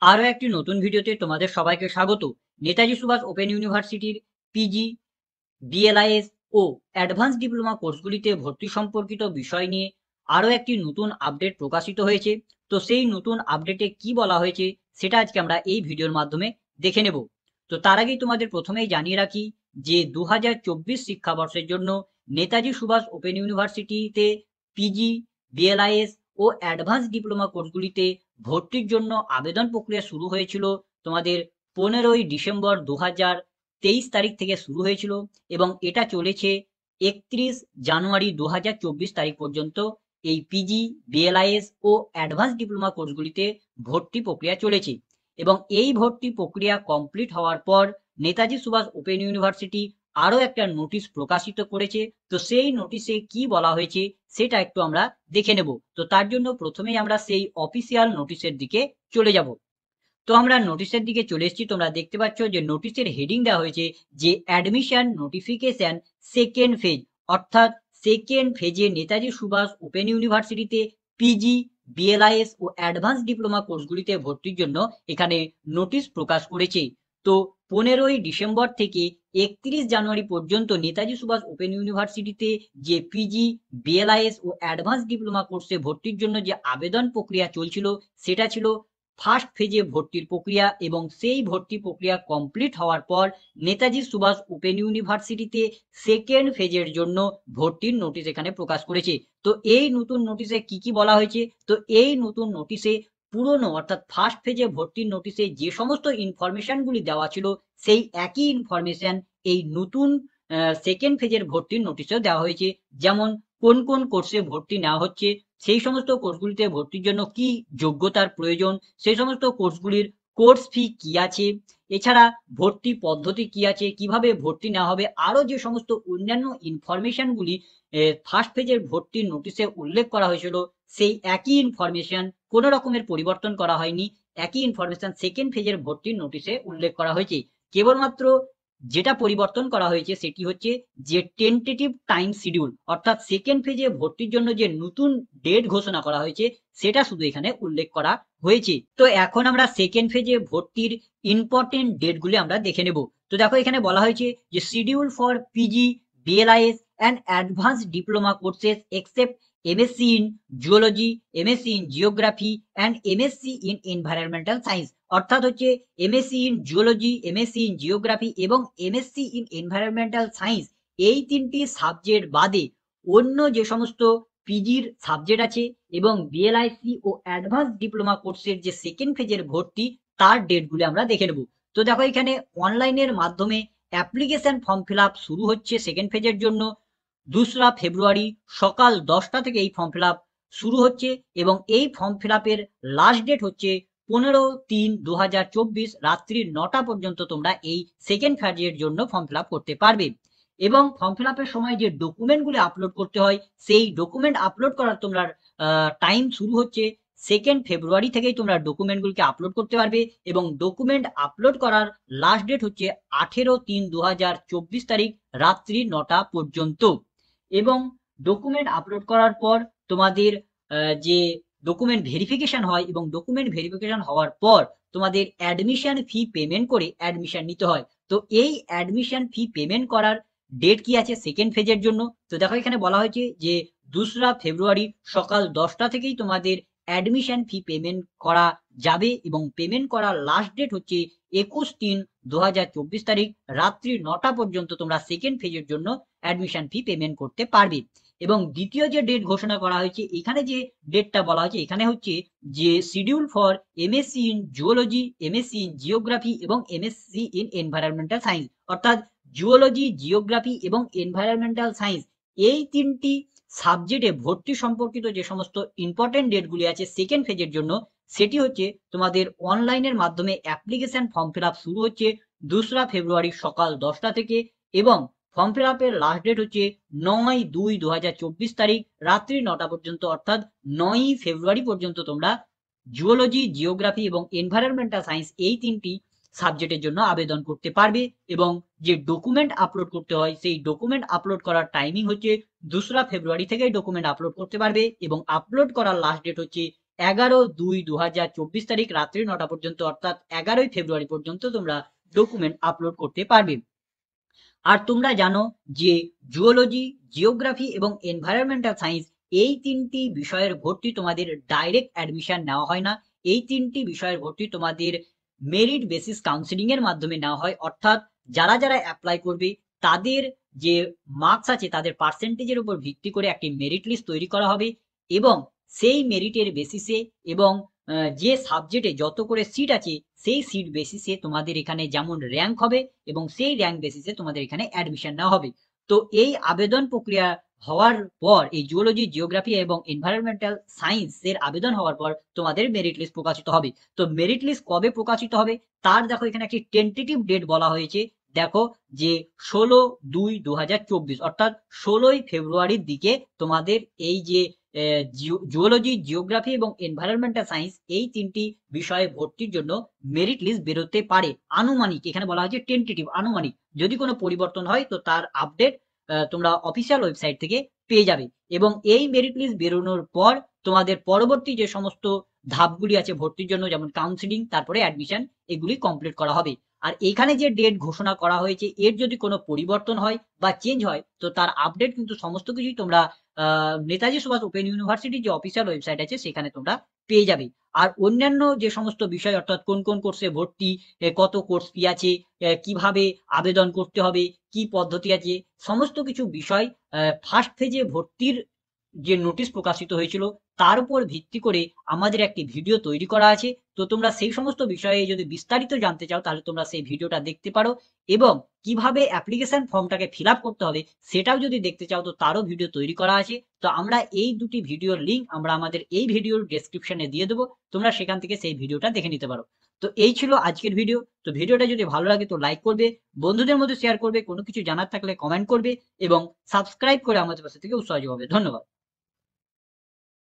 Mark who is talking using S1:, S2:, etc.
S1: আরো একটি নতুন ভিডিওতে তোমাদের সবাইকে স্বাগত। নেতাজি সুভাষ ওপেন ইউনিভার্সিটির পিজি, বিএলআইএস ও অ্যাডভান্স ডিপ্লোমা কোর্সগুলিতে ভর্তি সম্পর্কিত বিষয় নিয়ে আরো একটি নতুন আপডেট প্রকাশিত হয়েছে। তো সেই নতুন আপডেটে কি বলা হয়েছে সেটা আজকে আমরা এই ভিডিওর মাধ্যমে দেখে নেব। তো তার আগেই তোমাদের প্রথমেই জানিয়ে রাখি যে 2024 শিক্ষাবর্ষের জন্য নেতাজি সুভাষ ওপেন ইউনিভার্সিটিতে পিজি, বিএলআইএস ও অ্যাডভান্স ডিপ্লোমা কোর্সগুলিতে ভর্তির জন্য আবেদন প্রক্রিয়া শুরু হয়েছিল তোমাদের 15ই ডিসেম্বর 2023 তারিখ থেকে শুরু হয়েছিল এবং এটা চলেছে 31 জানুয়ারি 2024 তারিখ পর্যন্ত। এই পিজি, বিএলআইএস ও অ্যাডভান্স ডিপ্লোমা কোর্সগুলিতে ভর্তি প্রক্রিয়া চলেছে এবং এই ভর্তি প্রক্রিয়া কমপ্লিট হওয়ার পর নেতাজি সুভাষ ওপেন ইউনিভার্সিটি আরো একটা নোটিশ প্রকাশিত করেছে। তো সেই নোটিশে কি বলা হয়েছে সেটা একটু আমরা দেখে নেব। তো তার জন্য প্রথমেই আমরা সেই অফিসিয়াল নোটিশের দিকে চলে যাব। তো আমরা নোটিশের দিকে চলে এসেছি। তোমরা দেখতে পাচ্ছ যে নোটিশের হেডিং দেওয়া হয়েছে যে অ্যাডমিশন নোটিফিকেশন সেকেন্ড ফেজ, অর্থাৎ সেকেন্ড ফেজে নেতাজি সুভাষ ওপেন ইউনিভার্সিটিতে পিজি, বিএলআইএস ও অ্যাডভান্স ডিপ্লোমা কোর্সগুলিতে ভর্তির জন্য এখানে নোটিশ প্রকাশ করেছে। তো 15ই ডিসেম্বর থেকে 31 জানুয়ারি পর্যন্ত নেতাজি সুভাষ ওপেন ইউনিভার্সিটিতে যে পিজি, বিএলআইএস ও অ্যাডভান্স ডিপ্লোমা কোর্সে ভর্তির জন্য যে আবেদন প্রক্রিয়া চলছিল সেটা ছিল ফার্স্ট ফেজে ভর্তির প্রক্রিয়া এবং সেই ভর্তি প্রক্রিয়া কমপ্লিট হওয়ার পর নেতাজি সুভাষ ওপেন ইউনিভার্সিটিতে সেকেন্ড ফেজের জন্য ভর্তির নোটিশ এখানে প্রকাশ করেছে। তো এই নতুন নোটিশে কি কি বলা হয়েছে? তো এই নতুন নোটিশে পুরনো অর্থাৎ ফার্স্ট ফেজে ভর্তির নোটিশে যে সমস্ত ইনফরমেশনগুলি দেওয়া ছিল সেই একই ইনফরমেশন এই নতুন সেকেন্ড ফেজের ভর্তির নোটিশেও দেওয়া হয়েছে। যেমন কোন কোন কোর্সে ভর্তি নেওয়া হচ্ছে, সেই সমস্ত কোর্সগুলিতে ভর্তির জন্য কি যোগ্যতার প্রয়োজন, সেই সমস্ত কোর্সগুলির কোর্স ফি কি আছে, এছাড়া ভর্তি পদ্ধতি কি আছে, কিভাবে ভর্তি নেওয়া হবে, আরো যে সমস্ত অন্যান্য ইনফরমেশনগুলি ফার্স্ট পেজের ভর্তির নোটিশে উল্লেখ করা হয়েছিল সেই একই ইনফরমেশন কোনো রকমের পরিবর্তন করা হয়নি। একই ইনফরমেশন সেকেন্ড পেজের ভর্তির নোটিশে উল্লেখ করা হয়েছে। কেবলমাত্র যেটা পরিবর্তন করা হয়েছে সেটি হচ্ছে যে টেন্টেটিভ টাইম শিডিউল, অর্থাৎ সেকেন্ড ফেজে ভর্তির জন্য যে নতুন ডেট ঘোষণা করা হয়েছে সেটা শুধু এখানে উল্লেখ করা হয়েছে। তো এখন আমরা সেকেন্ড ফেজে ভর্তির ইম্পর্টেন্ট ডেটগুলি আমরা দেখে নেব। তো দেখো এখানে বলা হয়েছে যে schedule for PG, BLIS and advance diploma courses except MSc in zoology, MSc in geography and MSc in environmental science, অর্থাৎ হচ্ছে MSc in zoology, MSc in geography এবং এমএসসি ইন এনভায়রনমেন্টাল সায়েন্স এই তিনটি সাবজেক্ট বাদে অন্য যে সমস্ত পিজির subject আছে এবং বিএলআইসি ও অ্যাডভান্স ডিপ্লোমা কোর্সের যে সেকেন্ড ফেজের ভর্তি তার ডেটগুলি আমরা দেখে নেব। তো দেখো এখানে অনলাইনের মাধ্যমে অ্যাপ্লিকেশন ফর্ম ফিল আপ শুরু হচ্ছে সেকেন্ড ফেজের জন্য 2রা ফেব্রুয়ারি সকাল 10টা থেকে এই ফর্ম ফিল আপ শুরু হচ্ছে এবং এই ফর্ম ফিল আপের লাস্ট ডেট হচ্ছে 15/3/2024 রাত্রি 9টা পর্যন্ত তোমরা এই সেকেন্ড ফেজের জন্য ফর্ম ফিল আপ করতে পারবে। এবং ফর্ম ফিল আপের সময় যে ডকুমেন্টগুলি আপলোড করতে হয় সেই ডকুমেন্ট আপলোড করার তোমরা টাইম শুরু হচ্ছে 2nd ফেব্রুয়ারি থেকেই তোমরা ডকুমেন্টগুলিকে আপলোড করতে পারবে এবং ডকুমেন্ট আপলোড করার লাস্ট ডেট হচ্ছে 18/3/2024 তারিখ রাত্রি 9টা পর্যন্ত। এবং ডকুমেন্ট আপলোড করার পর তোমাদের যে ডকুমেন্ট ভেরিফিকেশন হয় এবং ডকুমেন্ট ভেরিফিকেশন হওয়ার পর তোমাদের অ্যাডমিশন ফি পেমেন্ট করে অ্যাডমিশন নিতে হয়। তো এই অ্যাডমিশন ফি পেমেন্ট করার ডেট কি আছে সেকেন্ড ফেজের জন্য? তো দেখো এখানে বলা হয়েছে যে 2রা ফেব্রুয়ারি সকাল 10টা থেকেই তোমাদের অ্যাডমিশন ফি পেমেন্ট করা যাবে এবং পেমেন্ট করার লাস্ট ডেট হচ্ছে 21/3/2024 তারিখ রাত্রি 9টা পর্যন্ত তোমরা সেকেন্ড ফেজের জন্য অ্যাডমিশন ফি পেমেন্ট করতে পারবে। এবং দ্বিতীয় যে ডেট ঘোষণা করা হয়েছে এখানে যে ডেটটা বলা হয়েছে এখানে হচ্ছে যে schedule for MSc in zoology, MSc in geography এবং এমএসসি ইন এনভায়রনমেন্টাল সায়েন্স, অর্থাৎ জুওলজি, জিওগ্রাফি এবং এনভায়রনমেন্টাল সায়েন্স এই তিনটি সাবজেক্টে ভর্তি সম্পর্কিত যে সমস্ত ইম্পর্টেন্ট ডেটগুলি আছে সেকেন্ড ফেজের জন্য সেটি হচ্ছে তোমাদের অনলাইনের মাধ্যমে অ্যাপ্লিকেশন ফর্ম ফিল আপ শুরু হচ্ছে 2রা ফেব্রুয়ারি সকাল 10টা থেকে এবং ফর্ম ফিল আপের লাস্ট ডেট হচ্ছে 9/2/2024 তারিখ রাত্রি 9টা পর্যন্ত, অর্থাৎ 9ই ফেব্রুয়ারি পর্যন্ত তোমরা জুওলজি, জিওগ্রাফি এবং এনভায়রনমেন্টাল সায়েন্স এই তিনটি সাবজেক্টের জন্য আবেদন করতে পারবে। এবং যে ডকুমেন্ট আপলোড করতে হয় সেই ডকুমেন্ট আপলোড করার টাইমিং হচ্ছে 2রা ফেব্রুয়ারি থেকে ডকুমেন্ট আপলোড করতে পারবে এবং আপলোড করার লাস্ট ডেট হচ্ছে 11/2/2024 তারিখ রাত্রি 9টা পর্যন্ত, অর্থাৎ 11ই ফেব্রুয়ারি পর্যন্ত তোমরা ডকুমেন্ট আপলোড করতে পারবে। আর তোমরা জানো যে জুওলজি, জিওগ্রাফি এবং এনভায়রনমেন্টাল সায়েন্স এই তিনটি বিষয়ের ভর্তি তোমাদের ডাইরেক্ট অ্যাডমিশন নেওয়া হয় না। এই তিনটি বিষয়ের ভর্তি তোমাদের মেরিট বেসিস কাউন্সিলিং এর মাধ্যমে নেওয়া হয়, অর্থাৎ যারা যারা অ্যাপ্লাই করবে তাদের যে মার্কস আছে তাদের পার্সেন্টেজের উপর ভিত্তি করে একটি মেরিট লিস্ট তৈরি করা হবে এবং সেই মেরিটের বেসিসে এবং যে সাবজেক্টে যত করে সিট আছে সেই সিট বেসিসে তোমাদের এখানে যেমন র্যাঙ্ক হবে এবং সেই র্যাঙ্ক বেসিসে তোমাদের এখানে অ্যাডমিশন নেওয়া হবে। তো এই আবেদন প্রক্রিয়া হওয়ার পর, এই জুওলজি, জিওগ্রাফি এবং এনভায়রনমেন্টাল সায়েন্স এর আবেদন হওয়ার পর তোমাদের মেরিট লিস্ট প্রকাশিত হবে। তো মেরিট লিস্ট কবে প্রকাশিত হবে তার দেখো এখানে একটি টেন্টেটিভ ডেট বলা হয়েছে। দেখো যে 16/2/2024 অর্থাৎ 16ই ফেব্রুয়ারির দিকে তোমাদের এই যে জুওলজি, জিওগ্রাফি এবং এনভায়রনমেন্টাল সায়েন্স এই তিনটি বিষয়ে ভর্তির জন্য মেরিট লিস্ট বেরোতে পারে। আনুমানিক, এখানে বলা হয়েছে টেন্টেটিভ, আনুমানিক, যদি কোনো পরিবর্তন হয় তো তার আপডেট তোমরা অফিসিয়াল ওয়েবসাইট থেকে পেয়ে যাবে। এবং এই মেরিট লিস্ট বেরোনোর পর তোমাদের পরবর্তী যে সমস্ত ধাপগুলি আছে ভর্তির জন্য, যেমন কাউন্সিলিং, তারপরে অ্যাডমিশন, এগুলি কমপ্লিট করা হবে। আর এখানে যে ডেট ঘোষণা করা হয়েছে এর যদি কোনো পরিবর্তন হয় বা চেঞ্জ হয় তো তার আপডেট কিন্তু সমস্ত কিছুই তোমরা নেতাজি সুভাষ ওপেন ইউনিভার্সিটির যে অফিসিয়াল ওয়েবসাইট আছে সেখানে তোমরা পেয়ে যাবে। আর অন্যান্য যে সমস্ত বিষয়, অর্থাৎ কোন কোন কোর্সে ভর্তি, কত কোর্স ফি আছে, কিভাবে আবেদন করতে হবে, কি পদ্ধতি আছে, সমস্ত কিছু বিষয় ফার্স্ট ফেজে ভর্তির যে নোটিশ প্রকাশিত হয়েছিল তার উপর ভিত্তি করে আমাদের একটি ভিডিও তৈরি করা আছে। তো তোমরা সেই সমস্ত বিষয়ে যদি বিস্তারিত জানতে চাও তাহলে তোমরা সেই ভিডিওটা দেখতে পারো, এবং কিভাবে অ্যাপ্লিকেশন ফর্মটাকে ফিল আপ করতে হবে সেটাও যদি দেখতে চাও তো তারও ভিডিও তৈরি করা আছে। তো আমরা এই দুটি ভিডিওর লিঙ্ক আমরা আমাদের এই ভিডিওর ডেসক্রিপশনে দিয়ে দেবো, তোমরা সেখান থেকে সেই ভিডিওটা দেখে নিতে পারো। তো এই ছিল আজকের ভিডিও। তো ভিডিওটা যদি ভালো লাগে তো লাইক করবে, বন্ধুদের মধ্যে শেয়ার করবে, কোনো কিছু জানার থাকলে কমেন্ট করবে এবং সাবস্ক্রাইব করে আমাদের পাশে থেকে উৎসাহ হবে। ধন্যবাদ।